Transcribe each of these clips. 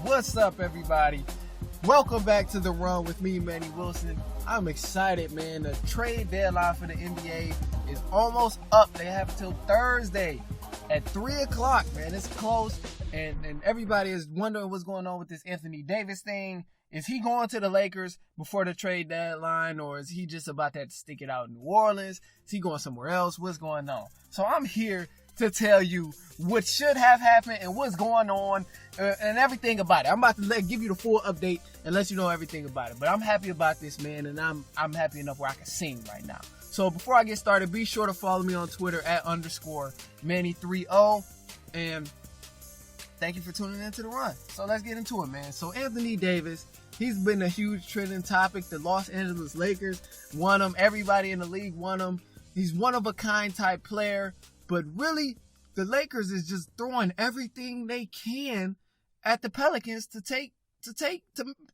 What's up, everybody? Welcome back to The Run with me, Manny Wilson. I'm excited, man. The trade deadline for the NBA is almost up. They have till Thursday at 3 o'clock, man. It's close, and everybody is wondering what's going on with this Anthony Davis thing. Is he going to the Lakers before the trade deadline, or is he just about to stick it out in New Orleans? Is he going somewhere else? What's going on? So I'm here to tell you what should have happened and what's going on and everything about it. I'm about to give you the full update and let you know everything about it. But I'm happy about this, man, and I'm happy enough where I can sing right now. So before I get started, be sure to follow me on Twitter at _Manny30. And thank you for tuning into The Run. So let's get into it, man. So Anthony Davis, he's been a huge trending topic. The Los Angeles Lakers won him. Everybody in the league won him. He's one of a kind type player. But really, the Lakers is just throwing everything they can at the Pelicans to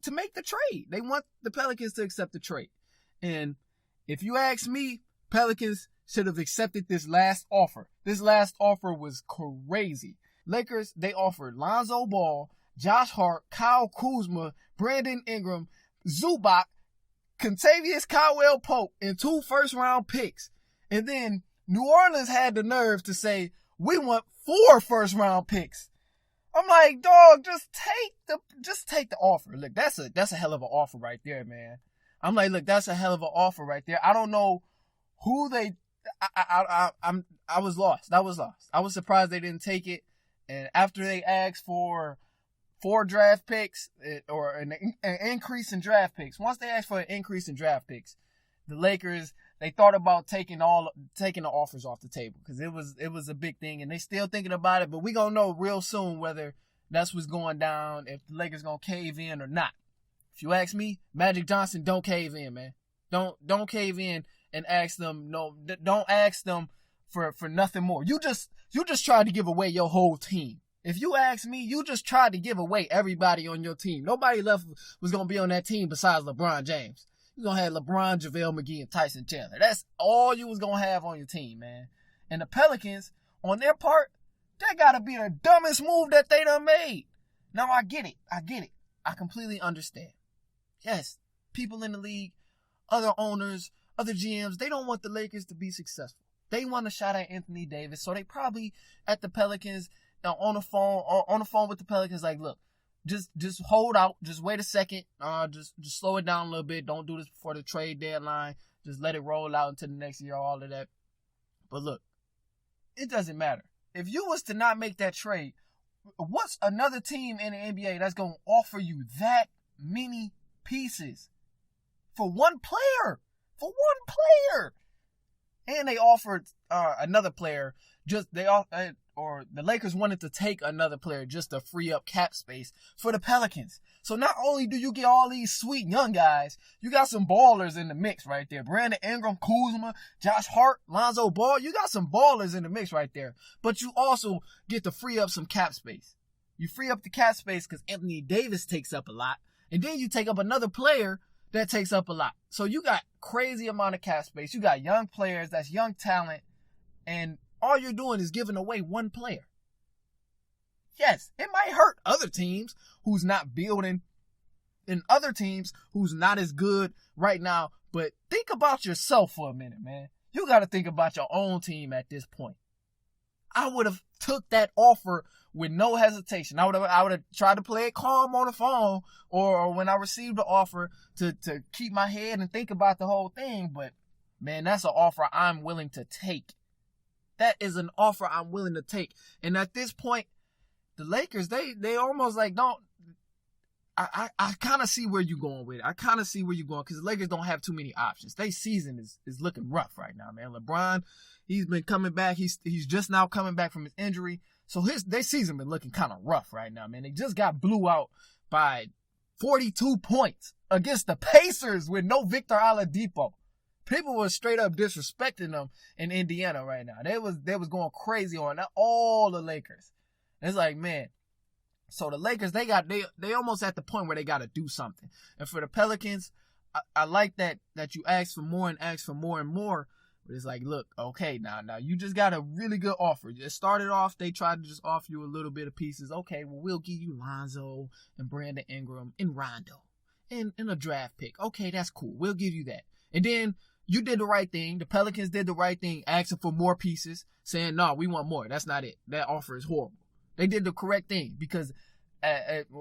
make the trade. They want the Pelicans to accept the trade. And if you ask me, Pelicans should have accepted this last offer. This last offer was crazy. Lakers, they offered Lonzo Ball, Josh Hart, Kyle Kuzma, Brandon Ingram, Zubac, Kentavious Caldwell-Pope, and 2 first-round picks. And then New Orleans had the nerve to say, we want 4 first-round picks. I'm like, dog, just take the offer. Look, that's a hell of an offer right there, man. I'm like, look, that's a hell of an offer right there. I don't know who they. I was lost. I was surprised they didn't take it. And after they asked for 4 draft picks or an increase in draft picks, once they asked for an increase in draft picks, the Lakers, they thought about taking the offers off the table because it was a big thing, and they still thinking about it. But we gonna know real soon whether that's what's going down, if the Lakers gonna cave in or not. If you ask me, Magic Johnson, don't cave in, man. Don't cave in and ask them. No, don't ask them for nothing more. You just tried to give away your whole team. If you ask me, you just tried to give away everybody on your team. Nobody left was gonna be on that team besides LeBron James. You're going to have LeBron, JaVale McGee, and Tyson Chandler. That's all you was going to have on your team, man. And the Pelicans, on their part, that got to be the dumbest move that they done made. Now, I get it. I completely understand. Yes, people in the league, other owners, other GMs, they don't want the Lakers to be successful. They want a shot at Anthony Davis, so they probably, at the Pelicans, on the phone with the Pelicans, like, look, Just hold out. Just wait a second. Just slow it down a little bit. Don't do this before the trade deadline. Just let it roll out into the next year, all of that. But look, it doesn't matter. If you was to not make that trade, what's another team in the NBA that's going to offer you that many pieces for one player? For one player. And they offered another player. The Lakers wanted to take another player just to free up cap space for the Pelicans. So not only do you get all these sweet young guys, you got some ballers in the mix right there. Brandon Ingram, Kuzma, Josh Hart, Lonzo Ball. You got some ballers in the mix right there. But you also get to free up some cap space. You free up the cap space because Anthony Davis takes up a lot. And then you take up another player that takes up a lot. So you got crazy amount of cap space. You got young players, that's young talent. And all you're doing is giving away one player. Yes, it might hurt other teams who's not building and other teams who's not as good right now. But think about yourself for a minute, man. You got to think about your own team at this point. I would have took that offer with no hesitation. I would have tried to play it calm on the phone or when I received the offer to keep my head and think about the whole thing. But, man, that's an offer I'm willing to take. That is an offer I'm willing to take. And at this point, the Lakers, they almost like don't. I kind of see where you're going with it. I kind of see where you're going because the Lakers don't have too many options. Their season is looking rough right now, man. LeBron, he's been coming back. He's just now coming back from his injury. So their season been looking kind of rough right now, man. They just got blew out by 42 points against the Pacers with no Victor Oladipo. People were straight up disrespecting them in Indiana right now. They was going crazy on all the Lakers. It's like, man. So the Lakers, they almost at the point where they got to do something. And for the Pelicans, I like that you ask for more and ask for more and more. But it's like, look, okay, now you just got a really good offer. It started off, they tried to just offer you a little bit of pieces. Okay, well, we'll give you Lonzo and Brandon Ingram and Rondo and a draft pick. Okay, that's cool. We'll give you that. And then you did the right thing. The Pelicans did the right thing, asking for more pieces, saying, no, we want more. That's not it. That offer is horrible. They did the correct thing because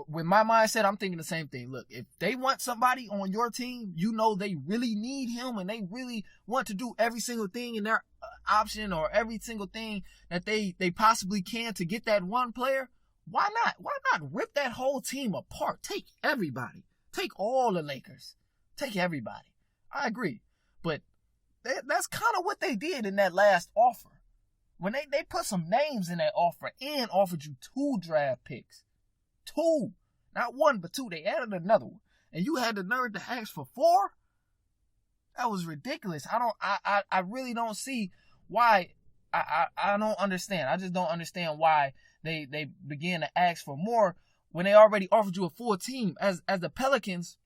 with my mindset, I'm thinking the same thing. Look, if they want somebody on your team, you know they really need him and they really want to do every single thing in their option or every single thing that they possibly can to get that one player, why not? Why not rip that whole team apart? Take everybody. Take all the Lakers. Take everybody. I agree. But that's kind of what they did in that last offer. When they put some names in that offer and offered you 2 draft picks. 2. Not 1, but 2. They added another one. And you had the nerve to ask for 4? That was ridiculous. I really don't see why. I don't understand. I just don't understand why they began to ask for more when they already offered you a full team. As the Pelicans,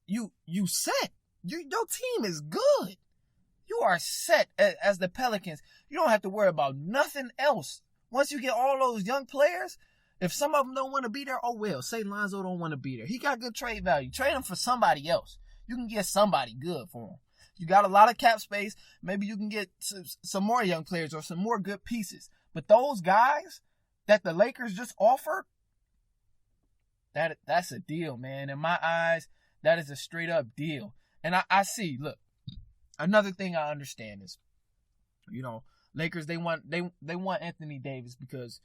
you set. Your team is good. You are set as the Pelicans. You don't have to worry about nothing else. Once you get all those young players, if some of them don't want to be there, oh well. Say Lonzo don't want to be there. He got good trade value. Trade him for somebody else. You can get somebody good for him. You got a lot of cap space. Maybe you can get some more young players or some more good pieces. But those guys that the Lakers just offered, that's a deal, man. In my eyes, that is a straight up deal. And I see, look, another thing I understand is, Lakers, they want Anthony Davis because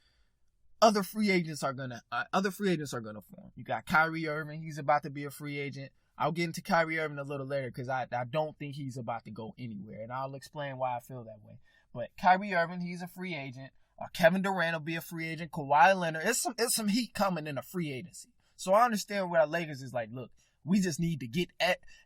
other free agents are gonna form. You got Kyrie Irving, he's about to be a free agent. I'll get into Kyrie Irving a little later because I don't think he's about to go anywhere, and I'll explain why I feel that way. But Kyrie Irving, he's a free agent. Kevin Durant will be a free agent. Kawhi Leonard, it's some heat coming in a free agency. So I understand where the Lakers is like, look, we just need to get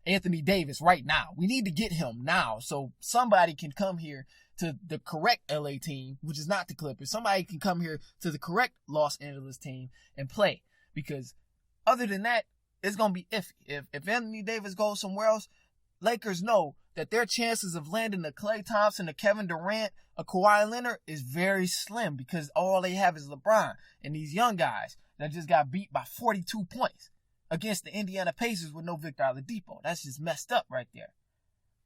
Anthony Davis right now. We need to get him now so somebody can come here to the correct LA team, which is not the Clippers. Somebody can come here to the correct Los Angeles team and play. Because other than that, it's going to be iffy. If Anthony Davis goes somewhere else, Lakers know that their chances of landing a Klay Thompson, a Kevin Durant, a Kawhi Leonard is very slim because all they have is LeBron and these young guys that just got beat by 42 points against the Indiana Pacers with no Victor Oladipo. That's just messed up right there.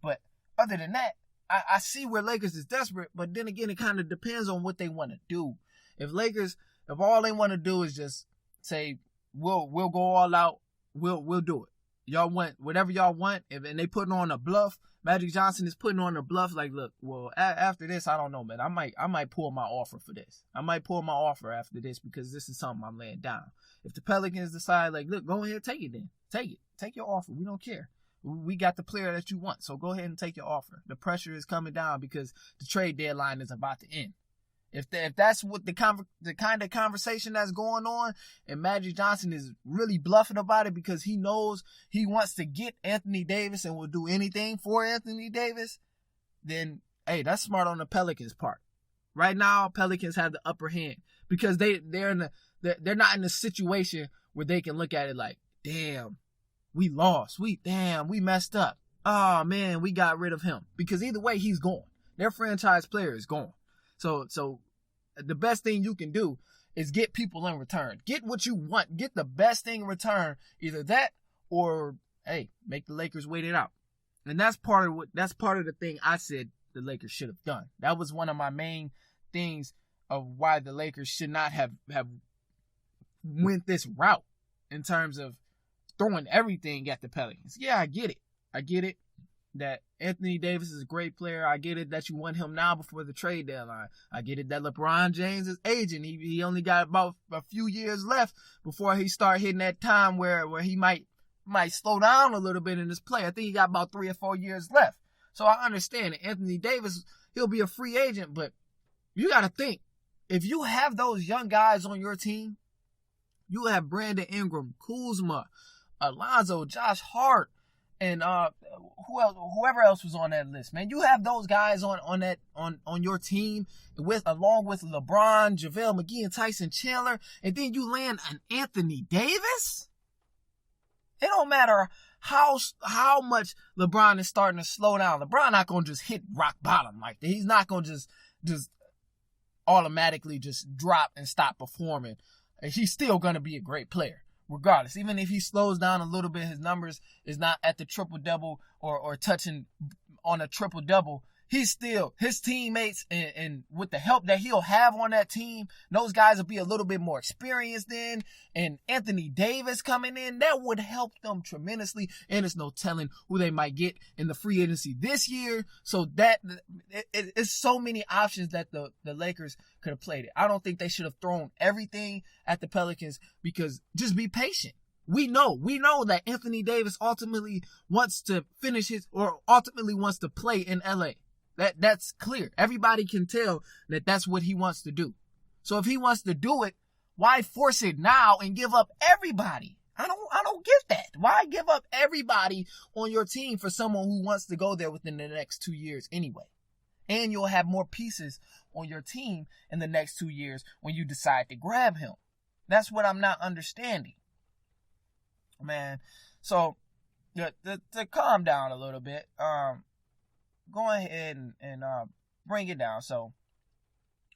But other than that, I see where Lakers is desperate, but then again, it kind of depends on what they want to do. If all they want to do is just say, we'll go all out, we'll do it. Y'all want whatever y'all want, and they putting on a bluff. Magic Johnson is putting on a bluff. Like, look, well, after this, I don't know, man. I might pull my offer for this. I might pull my offer after this because this is something I'm laying down. If the Pelicans decide, like, look, go ahead, take it then. Take it. Take your offer. We don't care. We got the player that you want, so go ahead and take your offer. The pressure is coming down because the trade deadline is about to end. If that's what the kind of conversation that's going on, and Magic Johnson is really bluffing about it because he knows he wants to get Anthony Davis and will do anything for Anthony Davis, then hey, that's smart on the Pelicans' part. Right now, Pelicans have the upper hand because they're not in a situation where they can look at it like, damn, we lost. We messed up. Oh man, we got rid of him. Because either way, he's gone. Their franchise player is gone. So the best thing you can do is get people in return. Get what you want. Get the best thing in return. Either that or, hey, make the Lakers wait it out. And that's part of the thing I said the Lakers should have done. That was one of my main things of why the Lakers should not have went this route in terms of throwing everything at the Pelicans. Yeah, I get it that Anthony Davis is a great player. I get it that you want him now before the trade deadline. I get it that LeBron James is aging. He only got about a few years left before he start hitting that time where he might slow down a little bit in his play. I think he got about 3 or 4 years left. So I understand that Anthony Davis, he'll be a free agent, but you got to think, if you have those young guys on your team, you have Brandon Ingram, Kuzma, Alonzo, Josh Hart, and whoever else was on that list, man. You have those guys on your team along with LeBron, JaVale McGee, and Tyson Chandler, and then you land an Anthony Davis? It don't matter how much LeBron is starting to slow down. LeBron not going to just hit rock bottom like that. He's not going to just automatically just drop and stop performing. He's still going to be a great player regardless. Even if he slows down a little bit, his numbers is not at the triple-double or touching on a triple-double. He's still, his teammates and with the help that he'll have on that team, those guys will be a little bit more experienced then. And Anthony Davis coming in, that would help them tremendously. And there's no telling who they might get in the free agency this year. So that it's so many options that the Lakers could have played it. I don't think they should have thrown everything at the Pelicans, because just be patient. We know that Anthony Davis ultimately wants to ultimately wants to play in LA. That's clear. Everybody can tell that that's what he wants to do. So if he wants to do it, why force it now and give up everybody? I don't get that. Why give up everybody on your team for someone who wants to go there within the next 2 years anyway? And you'll have more pieces on your team in the next 2 years when you decide to grab him. That's what I'm not understanding, man. So to calm down a little bit, go ahead and bring it down. So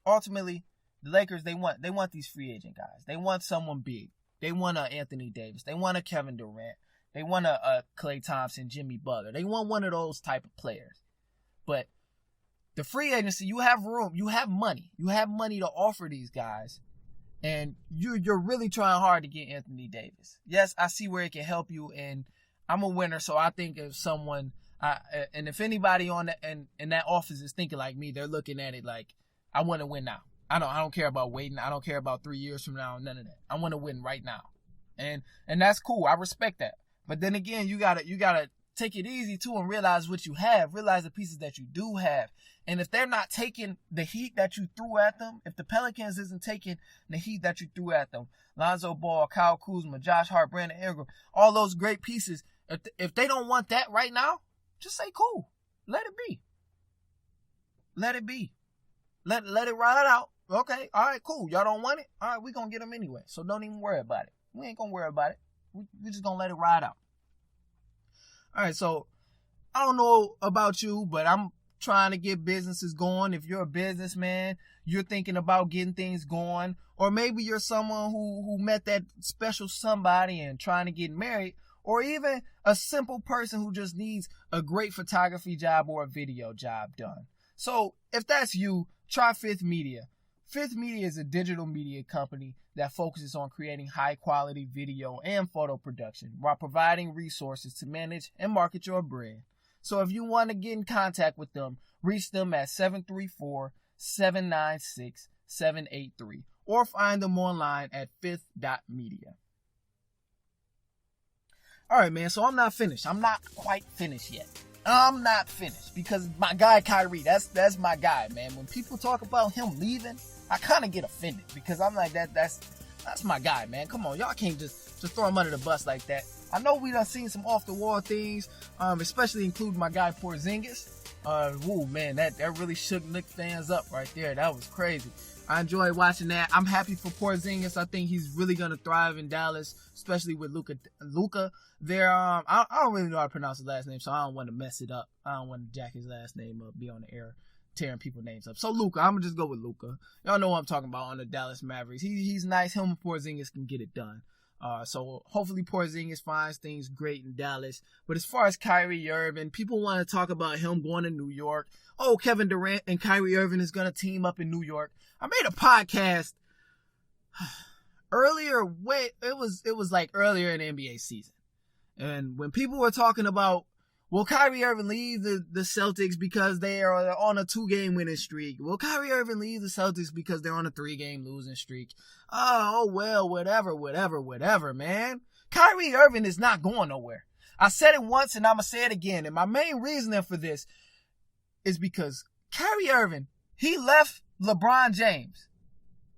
ultimately, the Lakers, they want these free agent guys. They want someone big. They want a Anthony Davis. They want a Kevin Durant. They want a Klay Thompson, Jimmy Butler. They want one of those type of players. But the free agency, you have room. You have money. You have money to offer these guys. And you're really trying hard to get Anthony Davis. Yes, I see where it can help you. And I'm a winner, so I think if someone... and if anybody in that office is thinking like me, they're looking at it like, I want to win now. I don't care about waiting. I don't care about 3 years from now. None of that. I want to win right now, and that's cool. I respect that. But then again, you gotta take it easy too and realize what you have. Realize the pieces that you do have. And if they're not taking the heat that you threw at them, if the Pelicans isn't taking the heat that you threw at them, Lonzo Ball, Kyle Kuzma, Josh Hart, Brandon Ingram, all those great pieces, if they don't want that right now, just say cool. Let it be. Let it be. Let it ride out. Okay. All right, cool. Y'all don't want it? All right, we're going to get them anyway. So don't even worry about it. We ain't going to worry about it. We're just going to let it ride out. All right, so I don't know about you, but I'm trying to get businesses going. If you're a businessman, you're thinking about getting things going, or maybe you're someone who met that special somebody and trying to get married, or even a simple person who just needs a great photography job or a video job done. So if that's you, try Fifth Media. Fifth Media is a digital media company that focuses on creating high-quality video and photo production while providing resources to manage and market your brand. So if you want to get in contact with them, reach them at 734-796-783 or find them online at fifth.media. All right, man, so I'm not finished. I'm not quite finished yet. I'm not finished because my guy Kyrie, that's my guy, man. When people talk about him leaving, I kind of get offended because I'm like, that's my guy, man. Come on, y'all can't just throw him under the bus like that. I know we done seen some off-the-wall things, especially including my guy Porzingis. Man, that really shook Knicks fans up right there. That was crazy. I enjoyed watching that. I'm happy for Porzingis. I think he's really gonna thrive in Dallas, especially with Luka there. I don't really know how to pronounce his last name, so I don't want to mess it up. I don't want to jack his last name up, be on the air tearing people's names up. So Luka, I'm gonna just go with Luka. Y'all know what I'm talking about on the Dallas Mavericks. He's nice. Him and Porzingis can get it done. So hopefully Porzingis finds things great in Dallas. But as far as Kyrie Irving, people want to talk about him going to New York. Oh, Kevin Durant and Kyrie Irving is going to team up in New York. I made a podcast earlier. It was like earlier in the NBA season. And when people were talking about, will Kyrie Irving leave the Celtics because they are on a 2-game winning streak? Will Kyrie Irving leave the Celtics because they're on a 3-game losing streak? Oh, well, whatever, man. Kyrie Irving is not going nowhere. I said it once and I'm going to say it again. And my main reasoning for this is because Kyrie Irving, he left LeBron James.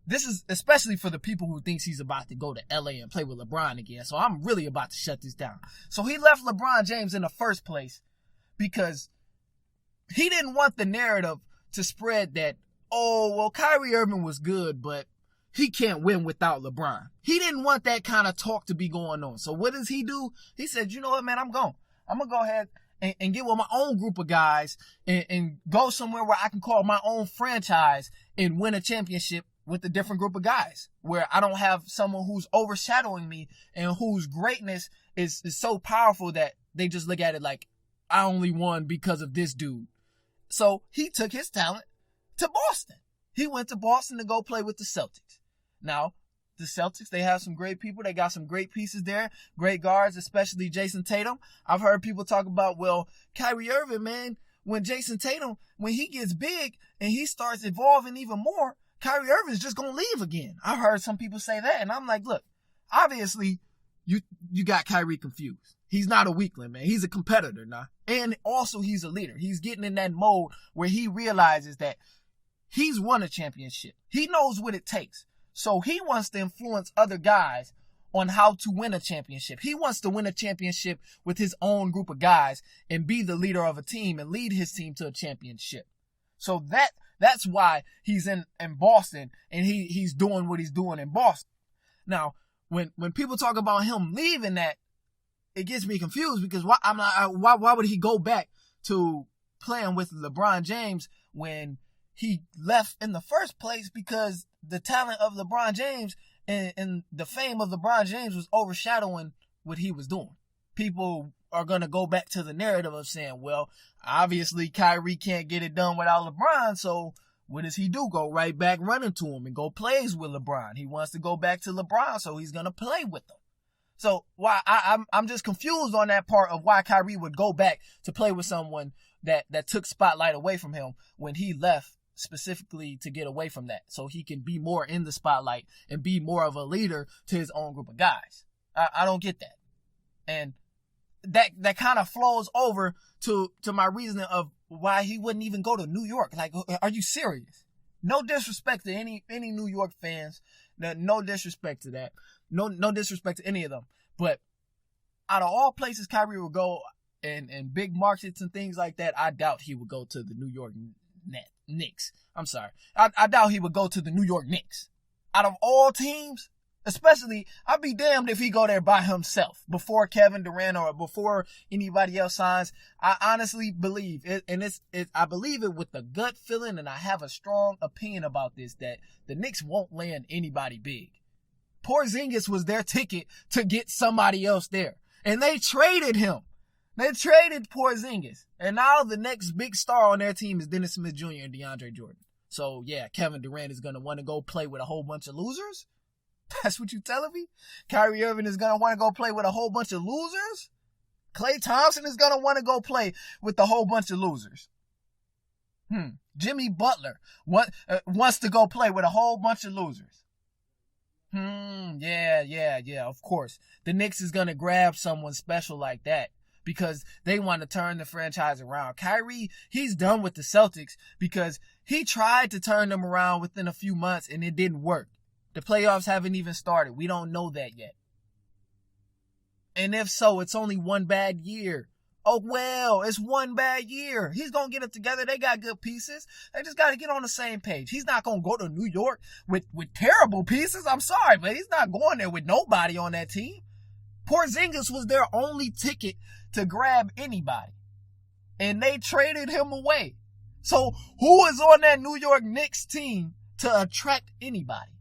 This is especially for the people who thinks he's about to go to LA and play with LeBron again. So I'm really about to shut this down. So he left LeBron James in the first place because he didn't want the narrative to spread that, oh, well, Kyrie Irving was good, but he can't win without LeBron. He didn't want that kind of talk to be going on. So what does he do? He said, you know what, man, I'm going to go ahead and get with my own group of guys and go somewhere where I can call my own franchise and win a championship with a different group of guys, where I don't have someone who's overshadowing me and whose greatness is so powerful that they just look at it like, I only won because of this dude. So he took his talent to Boston. He went to Boston to go play with the Celtics. Now, the Celtics, they have some great people. They got some great pieces there, great guards, especially Jason Tatum. I've heard people talk about, well, Kyrie Irving, man, when Jason Tatum, when he gets big and he starts evolving even more, Kyrie Irving is just going to leave again. I've heard some people say that, and I'm like, look, obviously, you got Kyrie confused. He's not a weakling, man. He's a competitor now. And also, he's a leader. He's getting in that mode where he realizes that he's won a championship. He knows what it takes. So he wants to influence other guys on how to win a championship. He wants to win a championship with his own group of guys and be the leader of a team and lead his team to a championship. So that's why he's in Boston, and he's doing what he's doing in Boston. Now, when people talk about him leaving that, it gets me confused because why would he go back to playing with LeBron James when he left in the first place? Because the talent of LeBron James and the fame of LeBron James was overshadowing what he was doing. People are going to go back to the narrative of saying, well, obviously Kyrie can't get it done without LeBron, so what does he do? Go right back running to him and go plays with LeBron. He wants to go back to LeBron, so he's going to play with him. So why I'm just confused on that part of why Kyrie would go back to play with someone that took spotlight away from him when he left specifically to get away from that, so he can be more in the spotlight and be more of a leader to his own group of guys. I don't get that. And that kind of flows over to my reasoning of why he wouldn't even go to New York. Like, are you serious? No disrespect to any New York fans. No disrespect to that. No disrespect to any of them. But out of all places Kyrie would go and big markets and things like that, I doubt he would go to the New York Knicks. I'm sorry. I doubt he would go to the New York Knicks. Out of all teams, especially, I'd be damned if he go there by himself before Kevin Durant or before anybody else signs. I honestly believe it, and I believe it with a gut feeling, and I have a strong opinion about this, that the Knicks won't land anybody big. Porzingis was their ticket to get somebody else there, and they traded him. They traded Porzingis, and now the next big star on their team is Dennis Smith Jr. and DeAndre Jordan. So yeah, Kevin Durant is going to want to go play with a whole bunch of losers? That's what you telling me? Kyrie Irving is going to want to go play with a whole bunch of losers? Klay Thompson is going to want to go play with a whole bunch of losers. Jimmy Butler wants to go play with a whole bunch of losers. Yeah, of course. The Knicks is going to grab someone special like that because they want to turn the franchise around. Kyrie, he's done with the Celtics because he tried to turn them around within a few months and it didn't work. The playoffs haven't even started. We don't know that yet. And if so, it's only one bad year. Oh, well, it's one bad year. He's going to get it together. They got good pieces. They just got to get on the same page. He's not going to go to New York with terrible pieces. I'm sorry, but he's not going there with nobody on that team. Porzingis was their only ticket to grab anybody. And they traded him away. So who is on that New York Knicks team to attract anybody?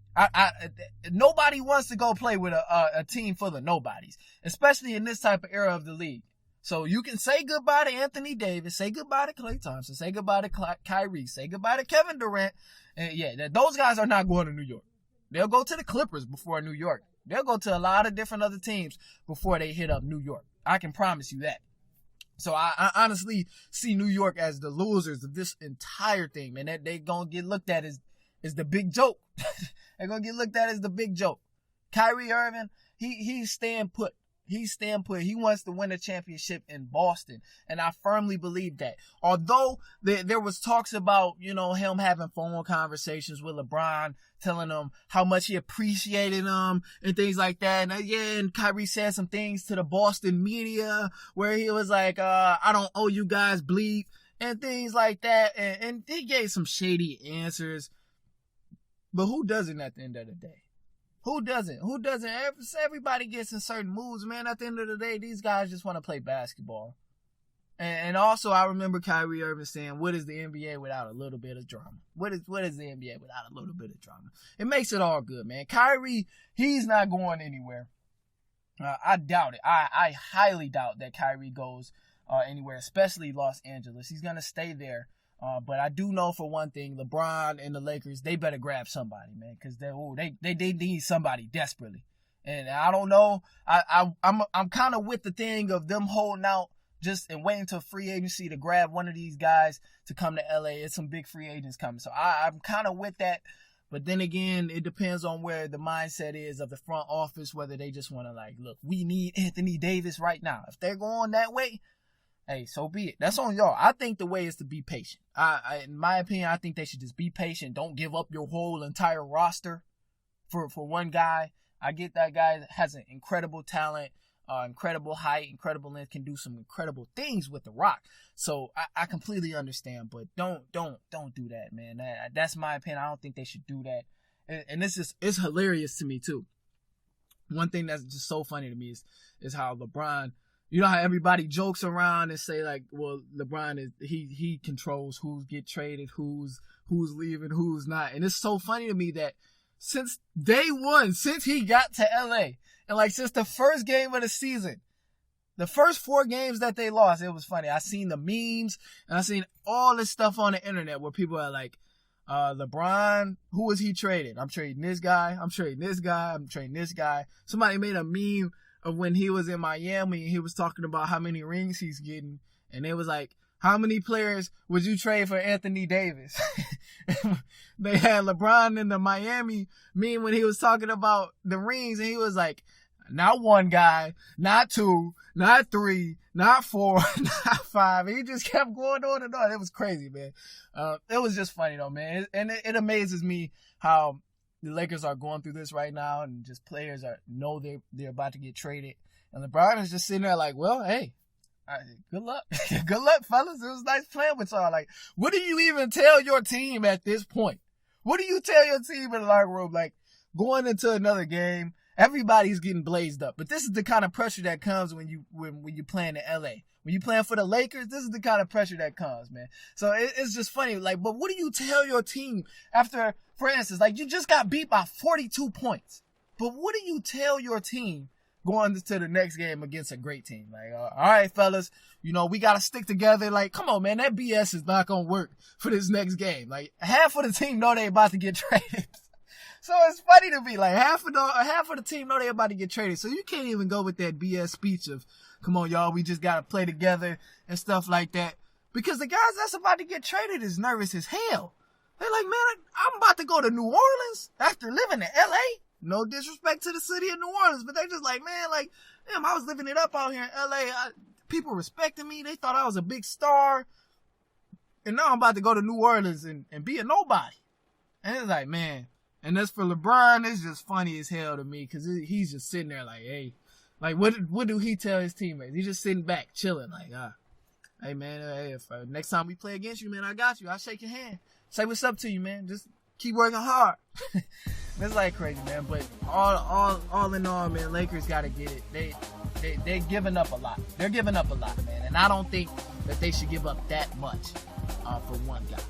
Nobody wants to go play with a team full of nobodies, especially in this type of era of the league. So you can say goodbye to Anthony Davis, say goodbye to Klay Thompson, say goodbye to Kyrie, say goodbye to Kevin Durant. And yeah, those guys are not going to New York. They'll go to the Clippers before New York. They'll go to a lot of different other teams before they hit up New York. I can promise you that. So I honestly see New York as the losers of this entire thing, man. They're going to get looked at as the big joke. They're going to get looked at as the big joke. Kyrie Irving, he's staying put. He's staying put. He wants to win a championship in Boston. And I firmly believe that. Although there was talks about, him having phone conversations with LeBron, telling him how much he appreciated him and things like that. And Kyrie said some things to the Boston media where he was like, I don't owe you guys bleep and things like that. And he gave some shady answers. But who doesn't at the end of the day? Who doesn't? Who doesn't? Everybody gets in certain moods, man. At the end of the day, these guys just want to play basketball. And also, I remember Kyrie Irving saying, what is the NBA without a little bit of drama? What is the NBA without a little bit of drama? It makes it all good, man. Kyrie, he's not going anywhere. I doubt it. I highly doubt that Kyrie goes anywhere, especially Los Angeles. He's going to stay there. But I do know for one thing, LeBron and the Lakers, they better grab somebody, man, because they need somebody desperately. And I don't know. I'm kind of with the thing of them holding out just and waiting till free agency to grab one of these guys to come to LA. It's some big free agents coming. So I'm kind of with that. But then again, it depends on where the mindset is of the front office, whether they just want to like, look, we need Anthony Davis right now. If they're going that way, hey, so be it. That's on y'all. I think the way is to be patient. In my opinion, I think they should just be patient. Don't give up your whole entire roster for one guy. I get that guy has an incredible talent, incredible height, incredible length, can do some incredible things with the rock. So I completely understand, but don't do that, man. That's my opinion. I don't think they should do that. And it's hilarious to me too. One thing that's just so funny to me is how LeBron, you know how everybody jokes around and say like, well, LeBron is he controls who's get traded, who's leaving, who's not. And it's so funny to me that since day one, since he got to LA, and like since the first game of the season, the first 4 games that they lost, it was funny. I seen the memes and I seen all this stuff on the internet where people are like, LeBron, who was he traded? I'm trading this guy. I'm trading this guy. I'm trading this guy. Somebody made a meme of when he was in Miami and he was talking about how many rings he's getting. And it was like, how many players would you trade for Anthony Davis? They had LeBron in the Miami meme when he was talking about the rings, and he was like, not 1 guy, not 2, not 3, not 4, not 5. And he just kept going on and on. It was crazy, man. It was just funny though, man. And it amazes me how the Lakers are going through this right now, and just players know they're about to get traded. And LeBron is just sitting there like, well, hey, good luck. Good luck, fellas. It was nice playing with y'all. Like, what do you even tell your team at this point? What do you tell your team in the locker room? Like, going into another game, everybody's getting blazed up. But this is the kind of pressure that comes when you playing in LA. When you playing for the Lakers, this is the kind of pressure that comes, man. So it's just funny. Like, but what do you tell your team after, for instance, like you just got beat by 42 points. But what do you tell your team going to the next game against a great team? Like, all right, fellas, we got to stick together. Like, come on, man, that BS is not going to work for this next game. Like, half of the team know they about to get traded. So it's funny to me, like half of the team know they about to get traded. So you can't even go with that BS speech of, come on, y'all, we just got to play together and stuff like that. Because the guys that's about to get traded is nervous as hell. They're like, man, I'm about to go to New Orleans after living in LA. No disrespect to the city of New Orleans, but they just like, man, like, damn, I was living it up out here in LA. People respected me. They thought I was a big star. And now I'm about to go to New Orleans and be a nobody. And it's like, man. And as for LeBron, it's just funny as hell to me because he's just sitting there like, hey, like what do he tell his teammates? He's just sitting back, chilling, like, hey, man, if next time we play against you, man, I got you. I'll shake your hand. Say what's up to you, man. Just keep working hard. It's like crazy, man. But all in all, man, Lakers got to get it. They're giving up a lot. They're giving up a lot, man. And I don't think that they should give up that much for one guy.